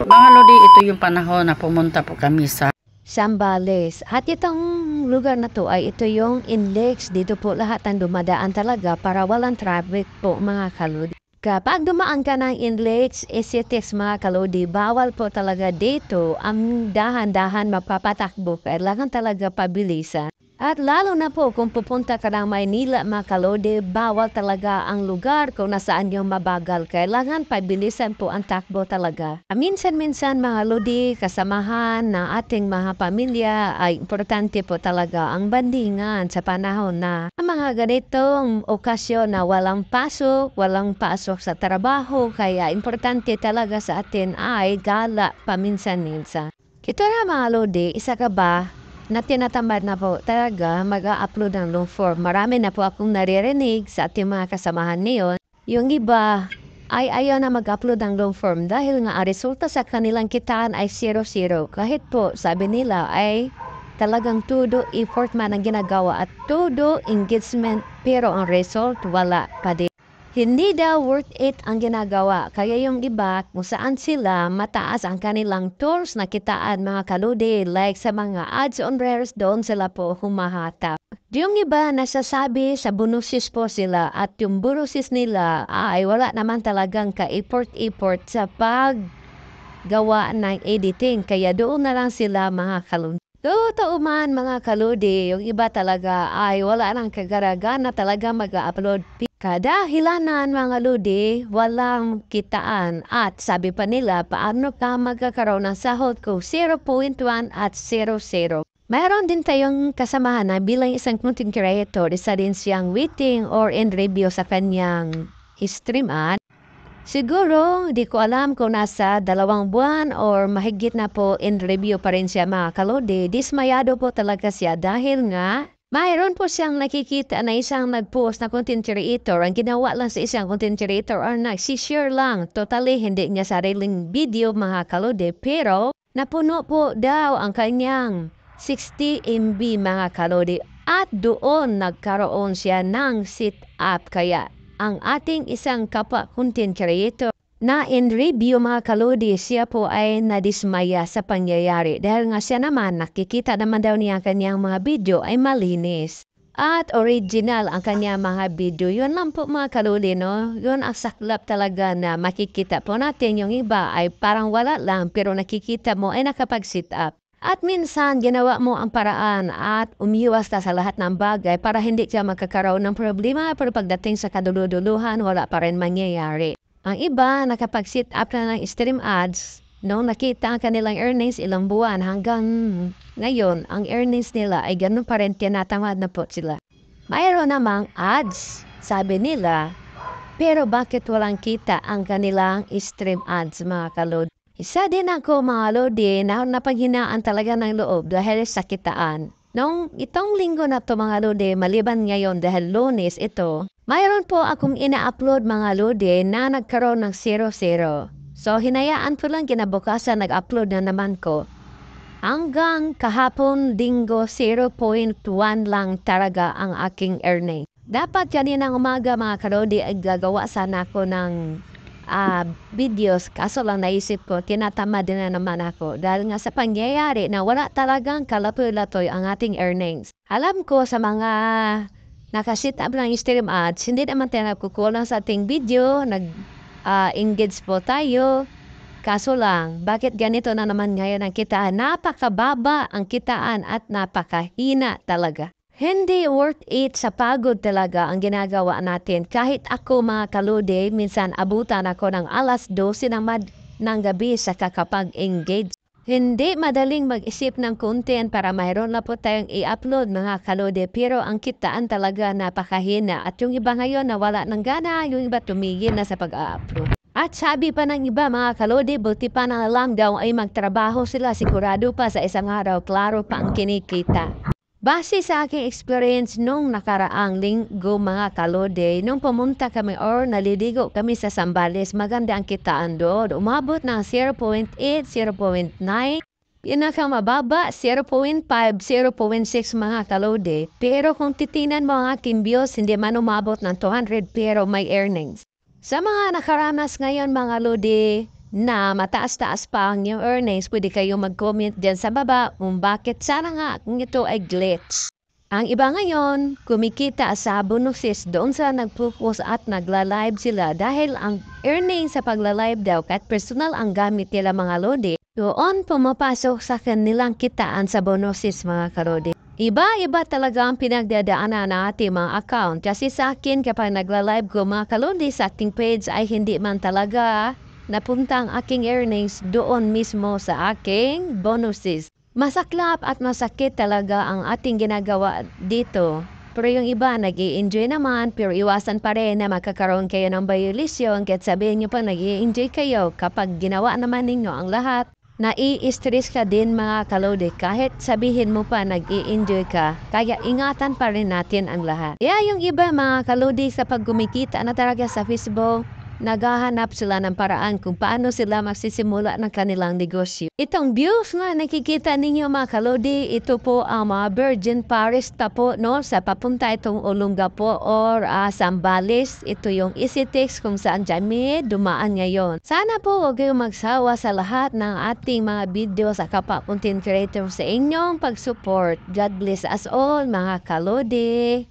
Mga lodi, ito yung panahon na pumunta po kami sa Zambales. At itong lugar na to ay ito yung inlex. Dito po lahat ang dumadaan talaga para walang traffic po mga kalodi. Kapag dumaan ka ng inlex, ECTX mga kalodi, bawal po talaga dito ang dahan-dahan mapapatakbo. Kailangan talaga pabilisan. At lalo na po kung pupunta ka ng Maynila mga kalodi, bawal talaga ang lugar kung nasaan yung mabagal. Kailangan pabilisan po ang takbo talaga. Minsan-minsan mga lodi, kasamahan ng ating mga pamilya ay importante po talaga ang bandingan sa panahon na ang mga ganitong okasyon na walang pasok sa trabaho. Kaya importante talaga sa atin ay gala paminsan-minsan. Ito na mga lodi, isa ka ba na tinatamad na po talaga mag-upload ng long form? Marami na po akong naririnig sa ating mga kasamahan ngayon. Yung iba ay ayaw na mag-upload ng long form dahil nga ang resulta sa kanilang kitaan ay 0-0. Kahit po sabi nila ay talagang todo effort man ang ginagawa at todo engagement pero ang result wala pa din. Hindi daw worth it ang ginagawa. Kaya yung iba, kung saan sila mataas ang kanilang tools na kitaan mga kaludi, like sa mga ads on Reels, doon sila po humahatap. Yung iba nasasabi sa bonuses po sila at yung bonuses nila ay wala naman talagang ka-effort sa paggawa ng editing. Kaya doon na lang sila mga kaludi. Totoo man mga kaludi, yung iba talaga ay wala nang kagaragan na talaga mag-upload. Kadahilanan mga lodi, walang kitaan at sabi pa nila paano ka magkakaroon ng sahod ko 0.1 at 0.0. Mayroon din tayong kasamahan na bilang isang content creator, isa din siyang waiting or in review sa kanyang stream ad. Siguro, di ko alam kung nasa 2 buwan or mahigit na po in review pa rin siya mga kalodi. Dismayado po talaga siya dahil nga mayroon po siyang nakikita na isang nag-post na content creator. Ang ginawa lang sa isang content creator or nag-share lang. Totally hindi niya sariling video mga kalodi. Pero napuno po daw ang kanyang 60 MB mga kalodi. At doon nagkaroon siya ng sit-up. Kaya ang ating isang kapwa content creator na in review mga kalodi, siya po ay nadismaya sa pangyayari dahil nga siya naman nakikita naman daw niya kanyang mga video ay malinis at original ang kanyang mga video. Yun lang po mga kalodi, no? Yun ang saklap talaga na makikita po natin. Yung iba ay parang wala lang pero nakikita mo ay nakapag-sit up. At minsan, ginawa mo ang paraan at umiwas na sa lahat ng bagay para hindi ka magkakaroon ng problema pero pagdating sa kaduluduluhan, wala pa rin mangyayari. Ang iba, nakapag-sit up na ng stream ads, nung nakita ang kanilang earnings ilang buwan hanggang ngayon, ang earnings nila ay ganun pa rin tinatamad na po sila. Mayroon namang ads, sabi nila, pero bakit walang kita ang kanilang stream ads mga kalod? Isa din ako mga lodi na napaghinaan talaga ng loob dahil sa kitaan. Nung itong linggo na to mga lodi, maliban ngayon dahil Lunes ito, mayroon po akong ina-upload mga lodi na nagkaroon ng 0-0. So hinayaan ko lang kinabukasan nag-upload na naman ko. Hanggang kahapon linggo 0.1 lang talaga ang aking earning. Dapat kaninang umaga mga kalodi ay gagawa sana ako ng videos, kaso lang naisip ko, tinatamad din na naman ako dahil nga sa pangyayari na wala talagang kalapoy-latoy ang ating earnings. Alam ko sa mga nakasit up ng stream ads, hindi naman tayo nagkukulang sa ating video, engage po tayo. Kaso lang, bakit ganito na naman ngayon ang kitaan? Napakababa ang kitaan at napakahina talaga. Hindi worth it sa pagod talaga ang ginagawa natin. Kahit ako mga kaludi, minsan abutan ako ng alas 12 ng gabi sa kakapag-engage. Hindi madaling mag-isip ng content para mayroon na po tayong i-upload mga kaludi. Pero ang kitaan talaga napakahina. At yung iba ngayon na wala ng gana, yung iba tumigil na sa pag-upload. At sabi pa ng iba mga kaludi, buti pa na lang daw ay magtrabaho sila. Sigurado pa sa isang araw, klaro pa ang kinikita. Base sa aking experience nung nakaraang linggo mga kalode, nung pumunta kami or naliligo kami sa Zambales, maganda ang kitaan doon. Umabot ng 0.8, 0.9, pinakamababa 0.5, 0.6 mga kalode. Pero kung titinan mo ang aking views, hindi man umabot ng 200 pero may earnings. Sa mga nakaranas ngayon mga lodi, na mataas-taas pa ang yung earnings, pwede kayo mag-comment dyan sa baba kung bakit sana nga kung ito ay glitch. Ang iba ngayon, kumikita sa bonuses doon sa nag-focus at nagla-live sila dahil ang earnings sa pagla-live daw kahit personal ang gamit nila mga lodi, doon pumapasok sa kanilang kitaan sa bonuses mga kalodi. Iba-iba talaga ang pinagdadaanan na ating mga account. Kasi sa akin kapag nagla-live ko mga kalodi sa ating page ay hindi man talaga napunta ang aking earnings doon mismo sa aking bonuses. Masaklap at masakit talaga ang ating ginagawa dito. Pero yung iba, nag-i-enjoy naman, pero iwasan pa rin na magkakaroon kayo ng violation kahit sabihin nyo pa nag-i-enjoy kayo kapag ginawa naman ninyo ang lahat. Nai-stress ka din mga kalodi kahit sabihin mo pa nag-i-enjoy ka. Kaya ingatan pa rin natin ang lahat. Kaya yung iba mga kalodi sa pag-gumikita na talaga sa Facebook, naghahanap sila ng paraan kung paano sila magsisimula ng kanilang negosyo. Itong views nga nakikita ninyo mga kalodi, ito po ang mga Virgin Paris pa po no, sa papunta itong Olongapo or Zambales. Ito yung EasyTex kung saan kami dumaan ngayon. Sana po huwag kayong magsawa sa lahat ng ating mga video sa kapwa content creator sa inyong pag-support. God bless us all mga kalodi.